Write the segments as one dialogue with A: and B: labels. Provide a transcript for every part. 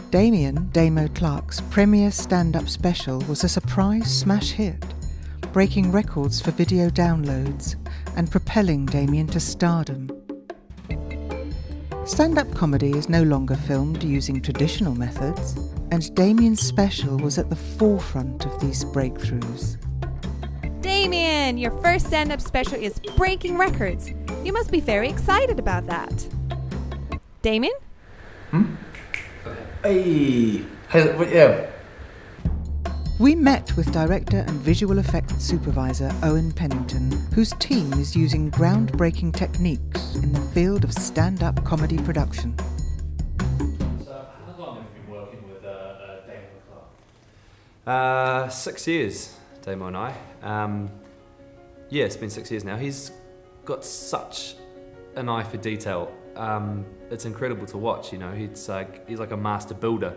A: Damian, Damo Clark's premiere stand-up special was a surprise smash hit, breaking records for video downloads and propelling Damian to stardom. Stand-up comedy is no longer filmed using traditional methods, and Damian's special was at the forefront of these breakthroughs.
B: Damian, your first stand-up special is breaking records. You must be very excited about that. Damian?
C: Hey, yeah.
A: We met with director and visual effects supervisor Owen Pennington, whose team is using groundbreaking techniques in the field of stand-up comedy production.
D: So, how long have you been working with Damo Clark?
C: 6 years, Damo and I. Yeah, it's been 6 years now. He's got such an eye for detail. It's incredible to watch, you know. He's like a master builder,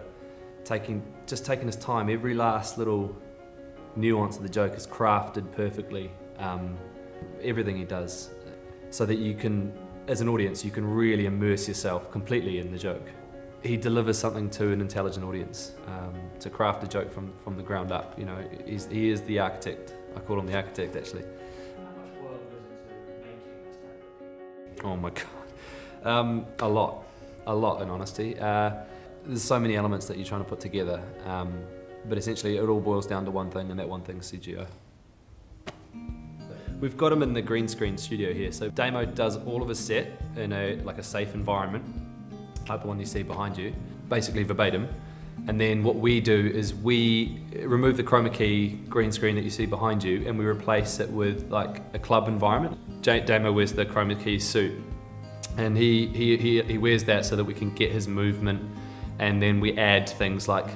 C: taking his time. Every last little nuance of the joke is crafted perfectly. Everything he does, so that you can, as an audience, you can really immerse yourself completely in the joke. He delivers something to an intelligent audience. To craft a joke from the ground up, you know, he is the architect. I call him the architect, actually.
D: How much work goes into making this stand-up?
C: Oh my God. A lot in honesty. There's so many elements that you're trying to put together, but essentially it all boils down to one thing, and that one thing's CGI. We've got him in the green screen studio here. So Damo does all of his set in a safe environment, like the one you see behind you, basically verbatim. And then what we do is we remove the chroma key green screen that you see behind you, and we replace it with like a club environment. Damo wears the chroma key suit, and he wears that so that we can get his movement, and then we add things like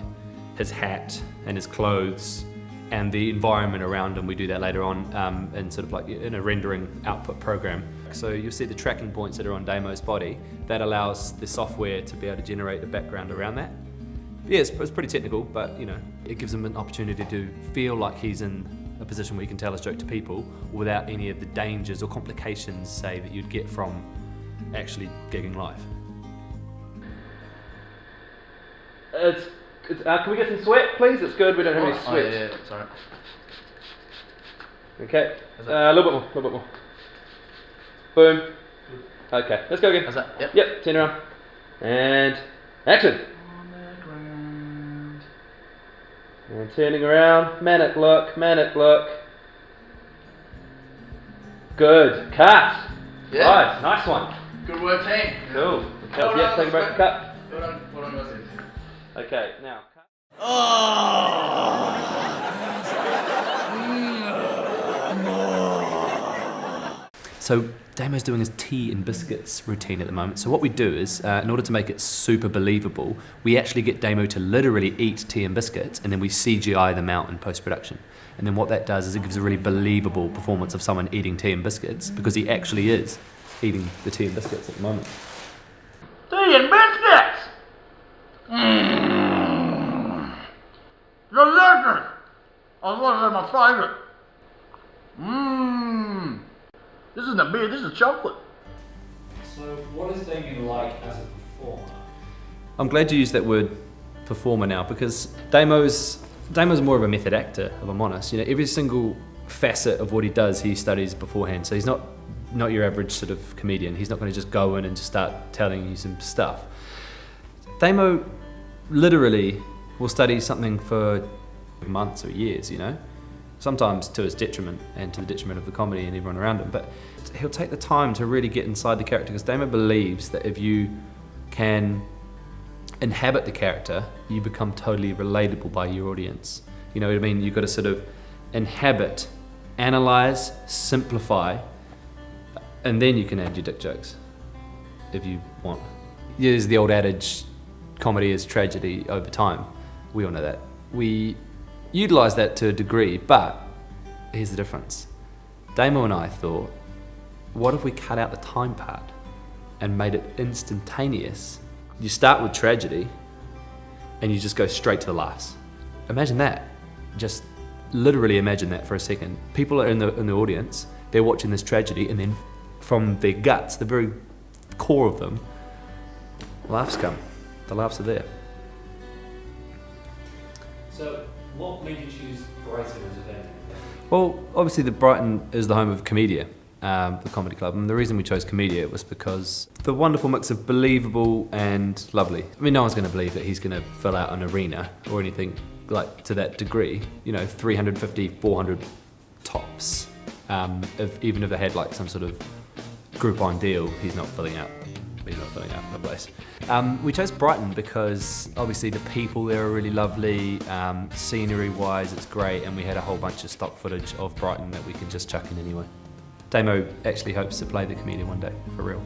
C: his hat and his clothes and the environment around him. We do that later on in sort of like in a rendering output program. So you'll see the tracking points that are on Damo's body. That allows the software to be able to generate a background around that. Yeah, it's pretty technical, but you know, it gives him an opportunity to feel like he's in a position where he can tell his joke to people without any of the dangers or complications, say, that you'd get from actually gigging live.
E: Can we get some sweat, please? It's good, we don't have any sweat.
D: Oh, yeah, sorry.
E: Okay, a little bit more. Boom. Okay, let's go again.
D: How's that? Yep.
E: Yep, turn around. And action.
D: On the ground.
E: And turning around, manic look. Good, cut.
D: Yeah.
E: Right, nice one.
D: Good work, team.
E: Cool.
D: Well
E: Yep, take a break, cut.
D: Well done, guys.
E: Okay, now cut.
C: So Damo's doing his tea and biscuits routine at the moment. So what we do is, in order to make it super believable, we actually get Damo to literally eat tea and biscuits, and then we CGI them out in post-production. And then what that does is it gives a really believable performance of someone eating tea and biscuits, because he actually is eating the tea and biscuits at the moment.
F: Tea and biscuits! Delicious! I thought they my favourite. This isn't a beer, this is chocolate.
D: So, what is Damian like as a performer?
C: I'm glad you used that word performer now, because Damo's more of a method actor, if I'm honest. You know, every single facet of what he does, he studies beforehand. So he's not your average sort of comedian. He's not going to just go in and just start telling you some stuff. Damo literally will study something for months or years, you know, sometimes to his detriment and to the detriment of the comedy and everyone around him. But he'll take the time to really get inside the character, because Damo believes that if you can inhabit the character, you become totally relatable by your audience. You know what I mean? You've got to sort of inhabit, analyze, simplify, and then you can add your dick jokes if you want. There's the old adage, comedy is tragedy over time. We all know that. We utilise that to a degree, but here's the difference. Damo and I thought, what if we cut out the time part and made it instantaneous? You start with tragedy and you just go straight to the laughs. Imagine that. Just literally imagine that for a second. People are in the audience, they're watching this tragedy, and then from their guts, the very core of them, laughs come. The laughs are there.
D: So, what made you choose Brighton as a venue?
C: Well, obviously, the Brighton is the home of Komedia, the comedy club, and the reason we chose Komedia was because the wonderful mix of believable and lovely. I mean, no one's going to believe that he's going to fill out an arena or anything like to that degree. 350, 400 tops. Even if they had like some sort of Groupon deal, he's not filling out the place. We chose Brighton because obviously the people there are really lovely, scenery wise it's great, and we had a whole bunch of stock footage of Brighton that we can just chuck in anyway. Damo actually hopes to play the Komedia one day, for real.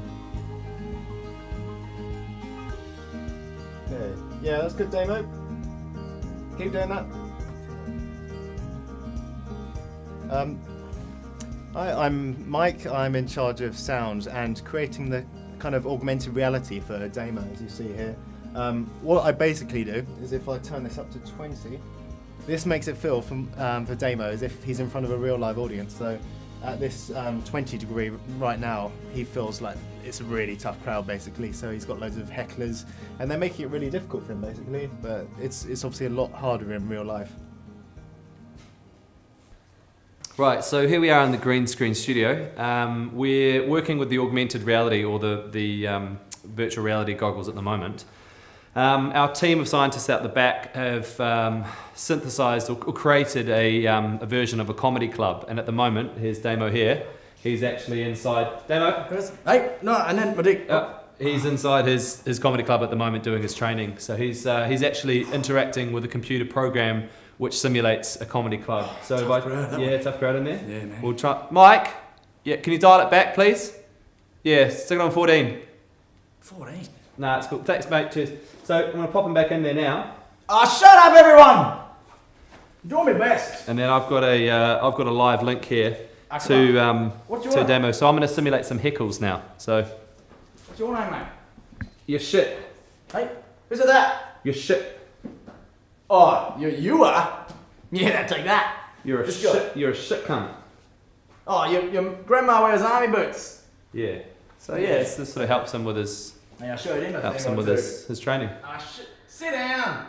G: Yeah, that's good, Damo. Keep doing that. I'm Mike. I'm in charge of sound and creating the kind of augmented reality for Damo, as you see here. What I basically do is if I turn this up to 20, this makes it feel for Damo as if he's in front of a real live audience. So at this 20 degree right now, he feels like it's a really tough crowd basically. So he's got loads of hecklers and they're making it really difficult for him basically, but it's obviously a lot harder in real life.
C: Right, so here we are in the green screen studio. We're working with the augmented reality or the virtual reality goggles at the moment. Our team of scientists out the back have synthesized or created a version of a comedy club, and at the moment, here's Damo here. He's actually inside. Damo?
H: Hey, no, and then my dick.
C: He's inside his comedy club at the moment doing his training. So he's actually interacting with a computer program which simulates a comedy club. So
H: tough crowd
C: in there.
H: Yeah, man.
C: We'll try. Mike, can you dial it back, please? Yeah, stick it on 14.
H: 14?
C: Nah, it's cool. Thanks, mate. Cheers. So I'm gonna pop him back in there now.
H: Oh, shut up, everyone! I'm doing my best.
C: And then I've got a live link here to Damo. So I'm gonna simulate some heckles now. So.
H: What's your name, mate?
C: You're shit.
H: Hey, who's that?
C: You're shit.
H: Oh, you are? Yeah, take that.
C: You're a shit. You're a shit cunt.
H: Oh, your grandma wears army boots.
C: Yeah. So yeah, this sort of helps him with his.
H: Yeah, I showed him.
C: Helps him with his training.
H: Sit down.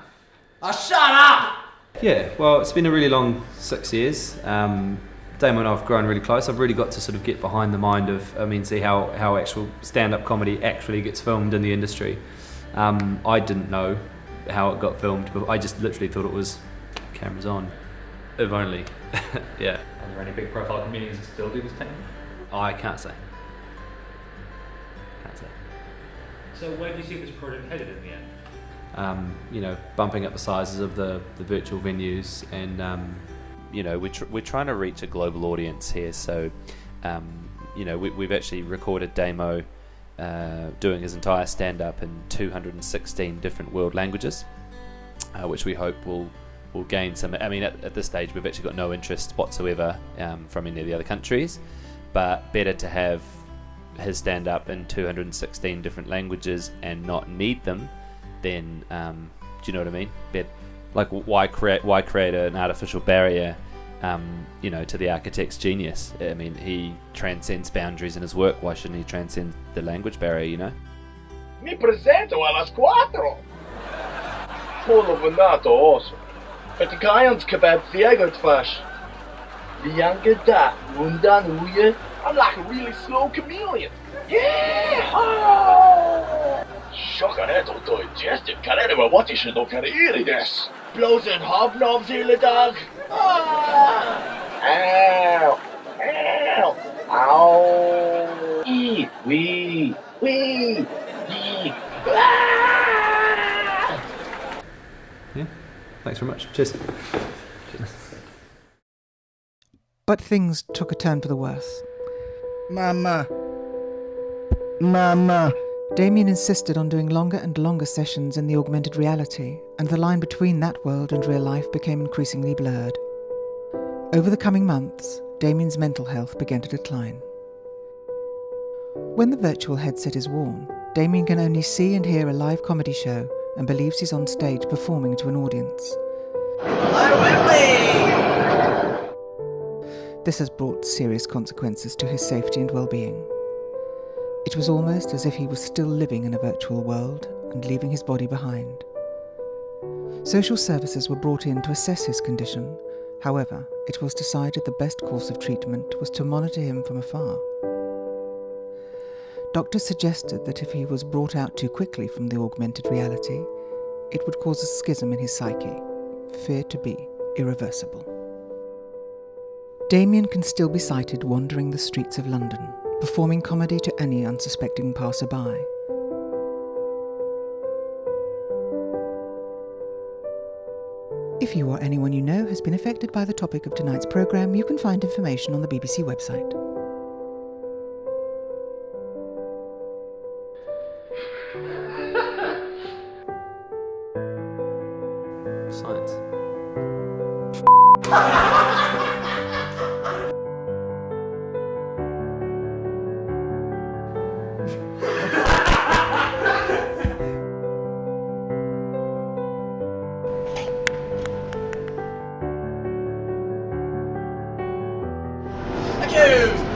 H: Shut up.
C: Yeah. Well, it's been a really long 6 years. Damo and I have grown really close. I've really got to sort of get behind the mind of, see how actual stand-up comedy actually gets filmed in the industry. I didn't know how it got filmed, but I just literally thought it was cameras on. If only. Yeah.
D: Are there any big profile comedians that still do this thing?
C: I can't say.
D: So where do you see this project headed in the end?
C: Bumping up the sizes of the virtual venues, and
I: we're trying to reach a global audience here. So, we've actually recorded Damo doing his entire stand-up in 216 different world languages, which we hope will gain some. At this stage, we've actually got no interest whatsoever from any of the other countries, but better to have his stand-up in 216 different languages and not need them than, do you know what I mean? Why create an artificial barrier, to the architect's genius? He transcends boundaries in his work. Why shouldn't he transcend the language barrier,
F: Mi presento alas 4. Polovenato oso. Het gajans kebab fiego twash. Bianca da, Mundan Uye. I'm like a really slow chameleon. Yeah! Shokareto digested karere what is no karere des. Blows and hobnobs hele dag. Ow! Ow! Ow! Wee!
C: yeah. Thanks very much. Cheers.
A: But things took a turn for the worse.
G: Mama.
A: Damian insisted on doing longer and longer sessions in the augmented reality, and the line between that world and real life became increasingly blurred. Over the coming months, Damian's mental health began to decline. When the virtual headset is worn, Damian can only see and hear a live comedy show and believes he's on stage performing to an audience. This has brought serious consequences to his safety and well-being. It was almost as if he was still living in a virtual world and leaving his body behind. Social services were brought in to assess his condition. However, it was decided the best course of treatment was to monitor him from afar. Doctors suggested that if he was brought out too quickly from the augmented reality, it would cause a schism in his psyche, feared to be irreversible. Damian can still be sighted wandering the streets of London, performing comedy to any unsuspecting passerby. If you or anyone you know has been affected by the topic of tonight's programme, you can find information on the BBC website.
C: Science.
F: Accused!